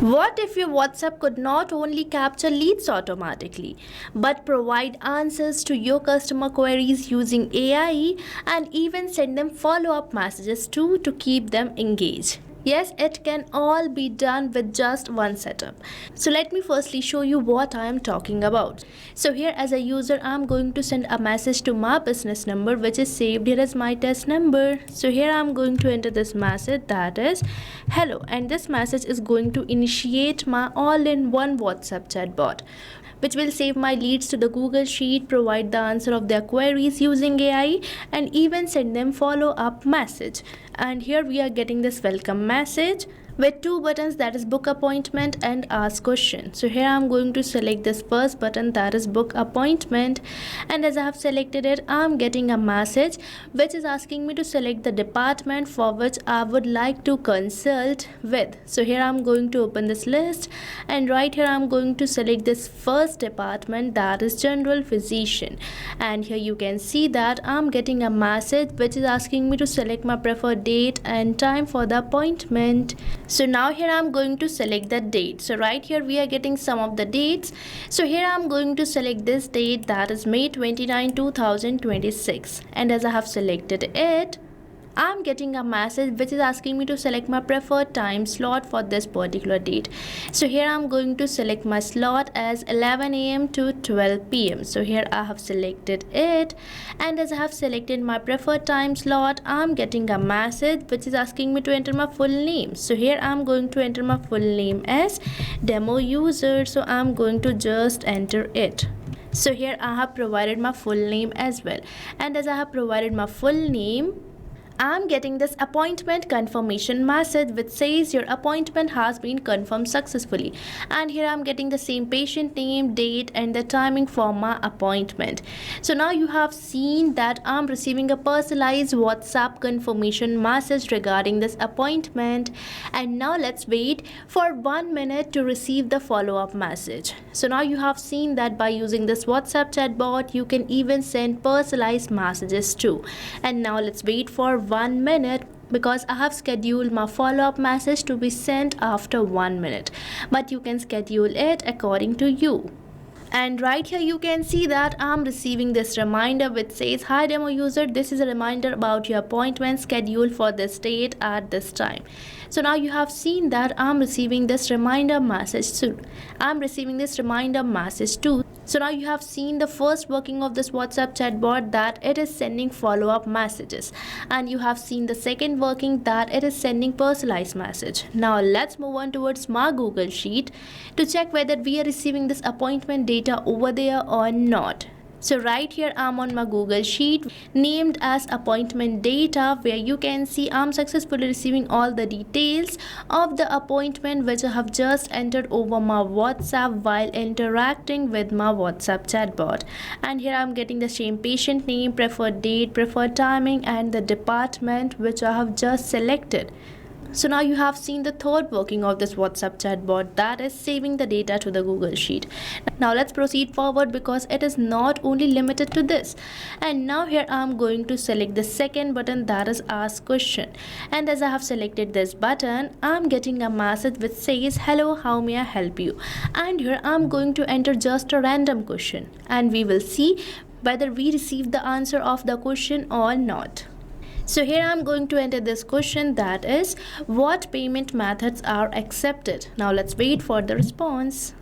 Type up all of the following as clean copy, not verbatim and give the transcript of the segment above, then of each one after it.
What if your WhatsApp could not only capture leads automatically, but provide answers to your customer queries using AI and even send them follow-up messages too to keep them engaged? Yes, it can all be done with just one setup. So let me firstly show you what I am talking about. So here as a user, I'm going to send a message to my business number which is saved here as my test number. So here I'm going to enter this message, that is hello, and this message is going to initiate my all-in-one WhatsApp chatbot, which will save my leads to the Google Sheet, provide the answer of their queries using AI, and even send them follow-up message. And here we are getting this welcome message with two buttons, that is book appointment and ask question. So here I'm going to select this first button, that is book appointment, and as I have selected it, I'm getting a message which is asking me to select the department for which I would like to consult with. So here I'm going to open this list, and right here I'm going to select this first department, that is general physician, and here you can see that I'm getting a message which is asking me to select my preferred date and time for the appointment. So now here I'm going to select the date. So right here we are getting some of the dates. So here I'm going to select this date, that is May 29, 2026, and as I have selected it, I'm getting a message which is asking me to select my preferred time slot for this particular date. So here I'm going to select my slot as 11 a.m. to 12 p.m. So here I have selected it, and as I have selected my preferred time slot, I'm getting a message which is asking me to enter my full name. So here I'm going to enter my full name as demo user. So I'm going to just enter it. So here I have provided my full name as well, and as I have provided my full name, I'm getting this appointment confirmation message which says your appointment has been confirmed successfully, and here I'm getting the same patient name, date, and the timing for my appointment. So now you have seen that I'm receiving a personalized WhatsApp confirmation message regarding this appointment, and now let's wait for 1 minute to receive the follow-up message. So now you have seen that by using this WhatsApp chatbot you can even send personalized messages too. And now let's wait for 1 minute because I have scheduled my follow-up message to be sent after 1 minute, but you can schedule it according to you. And right here you can see that I'm receiving this reminder which says, hi demo user, this is a reminder about your appointment scheduled for this date at this time. So now you have seen that I'm receiving this reminder message soon. I'm receiving this reminder message too. So now you have seen the first working of this WhatsApp chatbot, that it is sending follow-up messages, and you have seen the second working, that it is sending personalized message. Now let's move on towards my Google Sheet to check whether we are receiving this appointment data over there or not. So right here I'm on my Google Sheet named as appointment data, where you can see I'm successfully receiving all the details of the appointment which I have just entered over my WhatsApp while interacting with my WhatsApp chatbot. And here I'm getting the same patient name, preferred date, preferred timing, and the department which I have just selected. So now you have seen the third working of this WhatsApp chatbot, that is saving the data to the Google Sheet. Now let's proceed forward because it is not only limited to this. And now here I'm going to select the second button, that is ask question. And as I have selected this button, I'm getting a message which says, hello, how may I help you? And here I'm going to enter just a random question, and we will see whether we receive the answer of the question or not. So here I'm going to enter this question, that is what payment methods are accepted. Now let's wait for the response.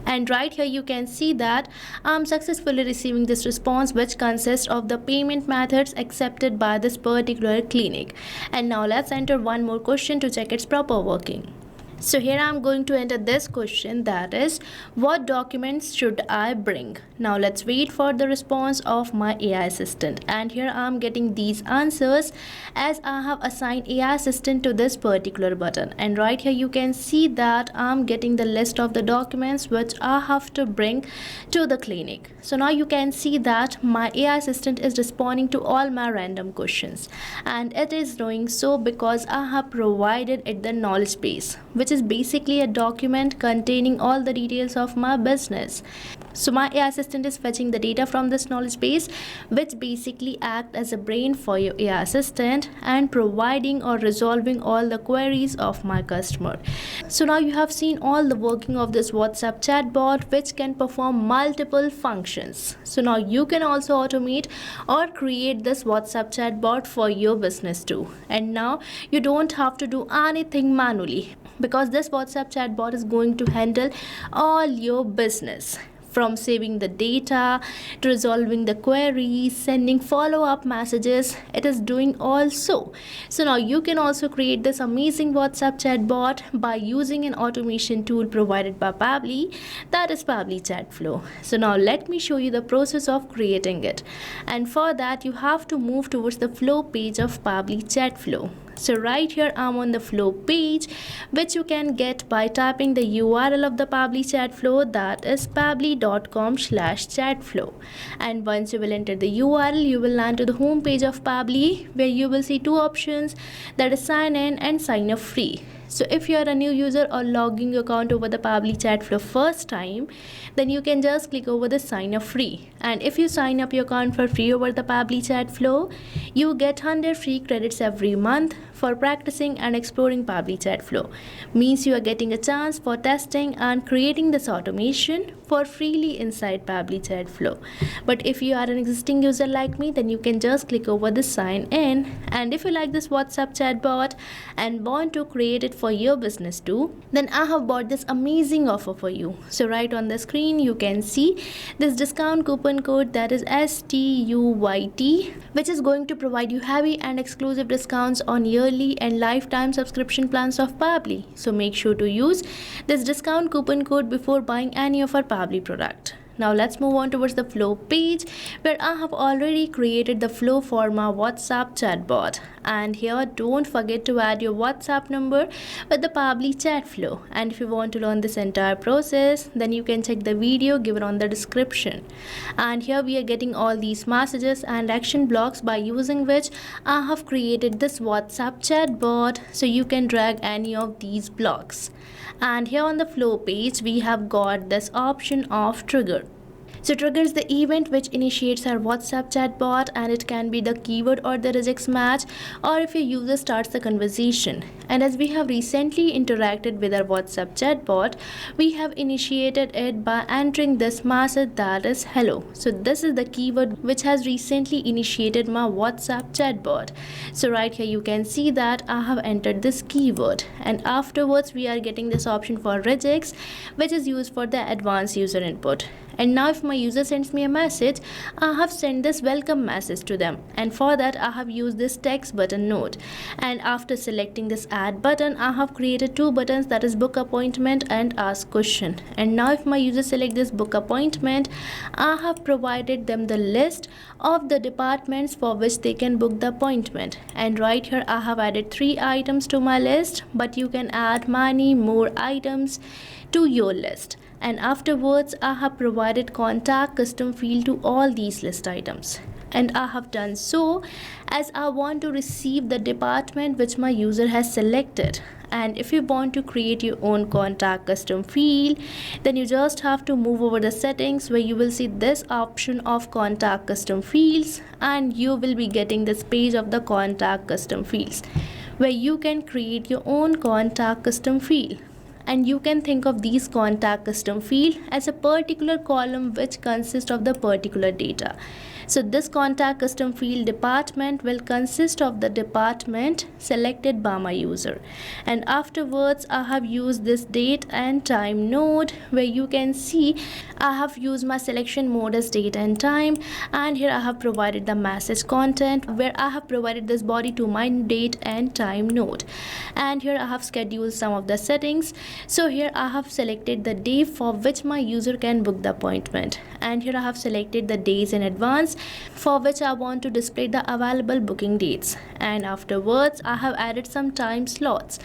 And right here you can see that I'm successfully receiving this response which consists of the payment methods accepted by this particular clinic. And now let's enter one more question to check its proper working. So here I'm going to enter this question, that is what documents should I bring? Now let's wait for the response of my AI assistant, and here I'm getting these answers as I have assigned AI assistant to this particular button. And right here you can see that I'm getting the list of the documents which I have to bring to the clinic. So now you can see that my AI assistant is responding to all my random questions, and it is doing so because I have provided it the knowledge base, which is basically a document containing all the details of my business. So my AI assistant is fetching the data from this knowledge base, which basically act as a brain for your AI assistant and providing or resolving all the queries of my customer. So now you have seen all the working of this WhatsApp chatbot, which can perform multiple functions. So now you can also automate or create this WhatsApp chatbot for your business too. And now you don't have to do anything manually, because this WhatsApp chatbot is going to handle all your business, from saving the data to resolving the queries, sending follow-up messages. It is doing also. So now you can also create this amazing WhatsApp chatbot by using an automation tool provided by Pabbly, that is Pabbly Chatflow. So now let me show you the process of creating it. And for that you have to move towards the flow page of Pabbly Chatflow. So right here I'm on the flow page, which you can get by typing the URL of the Pabbly Chatflow, that is pabbly.com/chatflow. And once you will enter the URL, you will land to the home page of Pabbly, where you will see two options, that is sign in and sign up free. So if you are a new user or logging your account over the Pabbly Chatflow first time, then you can just click over the sign up free. And if you sign up your account for free over the Pabbly Chatflow, you get 100 free credits every month for practicing and exploring Pabbly Chatflow. Means you are getting a chance for testing and creating this automation for freely inside Pabbly Chatflow. But if you are an existing user like me, then you can just click over the sign in. And if you like this WhatsApp chatbot and want to create it for your business too, then I have bought this amazing offer for you. So right on the screen you can see this discount coupon code, that is STUYT, which is going to provide you heavy and exclusive discounts on yearly and lifetime subscription plans of Pabbly. So make sure to use this discount coupon code before buying any of our Pabbly product. Now let's move on towards the flow page, where I have already created the flow for my WhatsApp chatbot. And here don't forget to add your WhatsApp number with the Pabbly Chatflow. And if you want to learn this entire process, then you can check the video given on the description. And here we are getting all these messages and action blocks, by using which I have created this WhatsApp chatbot. So you can drag any of these blocks. And here on the flow page we have got this option of trigger. So trigger is the event which initiates our WhatsApp chatbot, and it can be the keyword or the regex match, or if your user starts the conversation. And as we have recently interacted with our WhatsApp chatbot, we have initiated it by entering this message, that is hello. So this is the keyword which has recently initiated my WhatsApp chatbot. So right here you can see that I have entered this keyword, and afterwards we are getting this option for regex, which is used for the advanced user input. And now if my user sends me a message, I have sent this welcome message to them, and for that I have used this text button node. And after selecting this add button, I have created two buttons, that is book appointment and ask question. And now if my user select this book appointment, I have provided them the list of the departments for which they can book the appointment. And right here I have added 3 items to my list, but you can add many more items to your list. And afterwards I have provided contact custom field to all these list items. And I have done so as I want to receive the department which my user has selected. And if you want to create your own contact custom field, then you just have to move over the settings, where you will see this option of contact custom fields, and you will be getting this page of the contact custom fields, where you can create your own contact custom field. And you can think of these contact custom field as a particular column which consists of the particular data. So this contact custom field department will consist of the department selected by my user. And afterwards I have used this date and time node, where you can see I have used my selection mode as date and time, and here I have provided the message content, where I have provided this body to my date and time node. And here I have scheduled some of the settings. So here I have selected the day for which my user can book the appointment, and here I have selected the days in advance for which I want to display the available booking dates. And afterwards I have added some time slots,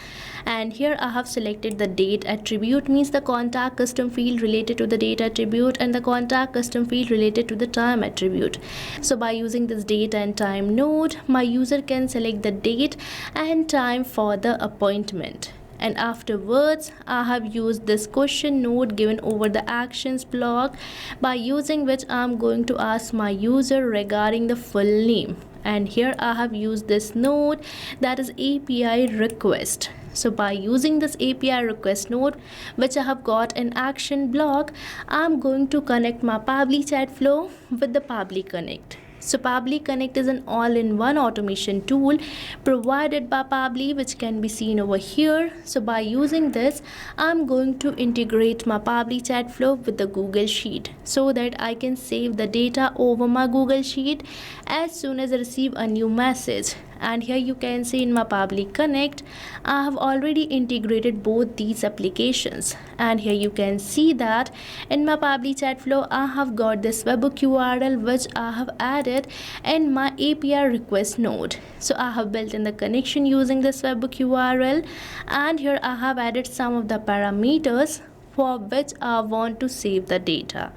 and here I have selected the date attribute, means the contact custom field related to the date attribute, and the contact custom field related to the time attribute. So by using this date and time node, my user can select the date and time for the appointment. And afterwards, I have used this question node given over the actions block, by using which I am going to ask my user regarding the full name. And here I have used this node, that is API request. So by using this API request node, which I have got an action block, I'm going to connect my Pabbly Chatflow with the Pabbly Connect. So Pabbly Connect is an all-in-one automation tool provided by Pabbly, which can be seen over here. So by using this, I'm going to integrate my Pabbly Chatflow with the Google Sheet so that I can save the data over my Google Sheet as soon as I receive a new message. And here you can see in my Pabbly Connect, I have already integrated both these applications. And here you can see that in my Pabbly Chatflow, I have got this webhook URL which I have added in my API request node. So I have built in the connection using this webhook URL, and here I have added some of the parameters for which I want to save the data.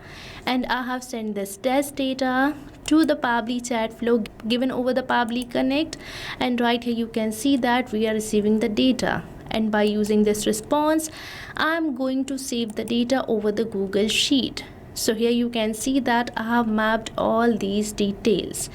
And I have sent this test data to the Pabbly Chatflow given over the Pabbly Connect, and right here you can see that we are receiving the data. And by using this response, I'm going to save the data over the Google Sheet. So here you can see that I have mapped all these details,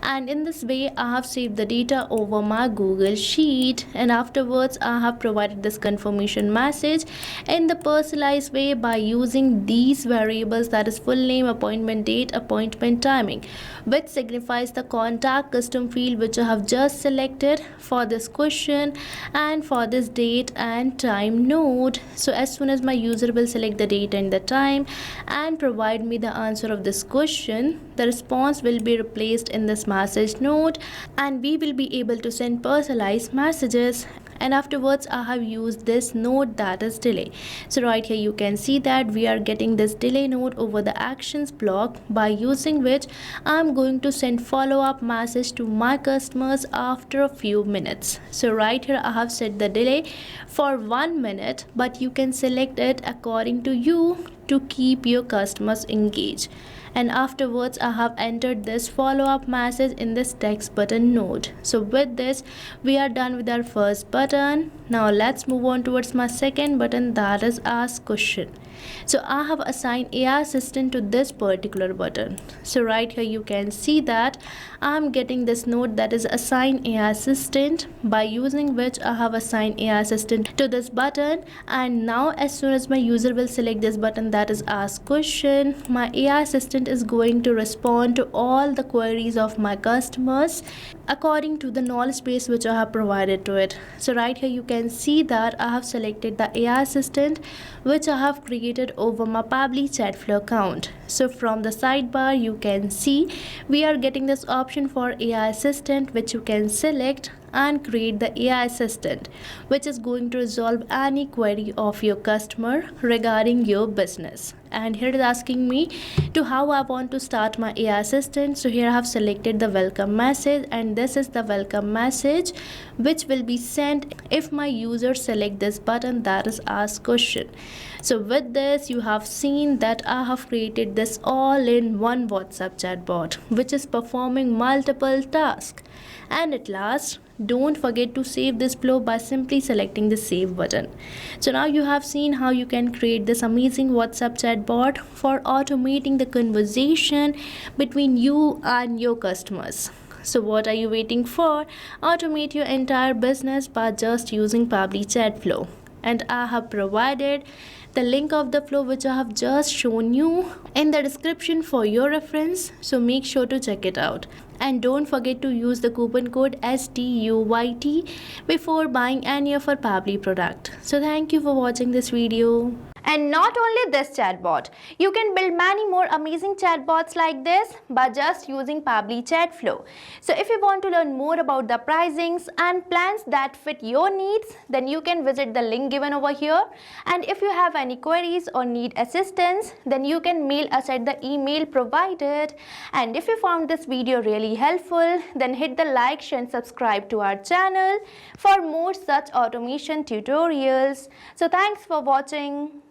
and in this way I have saved the data over my Google Sheet. And afterwards I have provided this confirmation message in the personalized way by using these variables, that is full name, appointment date, appointment timing, which signifies the contact custom field which I have just selected for this question and for this date and time node. So as soon as my user will select the date and the time and provide me the answer of this question, the response will be replaced in this message node, and we will be able to send personalized messages. And afterwards I have used this node, that is delay. So right here you can see that we are getting this delay node over the actions block, by using which I'm going to send follow-up message to my customers after a few minutes. So right here I have set the delay for 1 minute, but you can select it according to you to keep your customers engaged. And afterwards I have entered this follow-up message in this text button node. So with this we are done with our first button. Now let's move on towards my second button, that is ask question. So I have assigned AI assistant to this particular button. So right here you can see that I'm getting this node, that is assign AI assistant, by using which I have assigned AI assistant to this button. And now as soon as my user will select this button, that is ask question, my AI assistant is going to respond to all the queries of my customers according to the knowledge base which I have provided to it. So right here you can see that I have selected the AI assistant which I have created over my Pabbly Chatflow account. So from the sidebar you can see we are getting this option for AI assistant, which you can select and create the AI assistant which is going to resolve any query of your customer regarding your business. And here it is asking me to how I want to start my AI assistant. So here I have selected the welcome message, and this is the welcome message which will be sent if my user select this button, that is ask question. So with this you have seen that I have created this all-in-one WhatsApp chatbot which is performing multiple tasks. And at last, don't forget to save this flow by simply selecting the save button. So now you have seen how you can create this amazing WhatsApp chatbot for automating the conversation between you and your customers. So what are you waiting for? Automate your entire business by just using Pabbly Chatflow. And I have provided the link of the flow which I have just shown you in the description for your reference, so make sure to check it out. And don't forget to use the coupon code STUYT before buying any of our Pabbly product. So thank you for watching this video. And not only this chatbot, you can build many more amazing chatbots like this by just using Pabbly Chatflow. So if you want to learn more about the pricings and plans that fit your needs, then you can visit the link given over here. And if you have any queries or need assistance, then you can mail us at the email provided. And if you found this video really helpful, then hit the like, share and subscribe to our channel for more such automation tutorials. So thanks for watching.